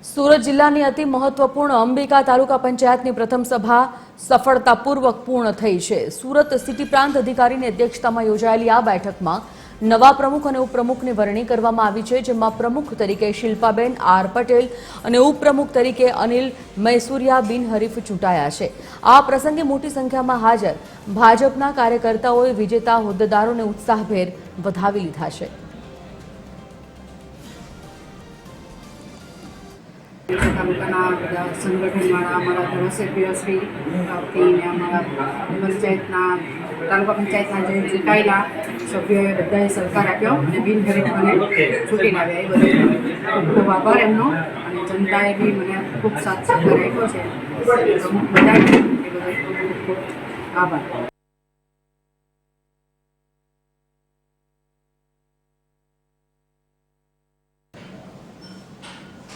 સુરત જિલ્લાની અતિ મહત્વપૂર્ણ અંબિકા તાલુકા પંચાયતની પ્રથમ સભા સફળતાપૂર્વક પૂર્ણ થઈ છે। સુરત સિટી પ્રાંત અધિકારીની અધ્યક્ષતામાં યોજાયેલી આ બેઠકમાં નવા પ્રમુખ અને ઉપપ્રમુખની વરણી કરવામાં આવી છે, જેમાં પ્રમુખ તરીકે શિલ્પાબેન આર પટેલ અને ઉપપ્રમુખ તરીકે અનિલ મૈસુરિયા બિનહરીફ ચૂંટાયા છે। આ પ્રસંગે મોટી સંખ્યામાં હાજર ભાજપના કાર્યકર્તાઓએ વિજેતા હોદ્દેદારોને ઉત્સાહભેર વધાવી લીધા છે। તાલુકાના બધા સંગઠનવાળા અમારા ધારાસભ્યશ્રી અમારા પંચાયતના તાલુકા પંચાયતના જે ચૂંટાયેલા સભ્યોએ બધાએ સહકાર આપ્યો અને બિનહરીફ મને ચૂંટીને આવ્યા, એ બદલ ખૂબ ખૂબ આભાર એમનો। અને જનતાએ બી મને ખૂબ સાથ સહકાર આપ્યો છે, પ્રમુખ બધાએ એ બદલ ખૂબ ખૂબ આભાર।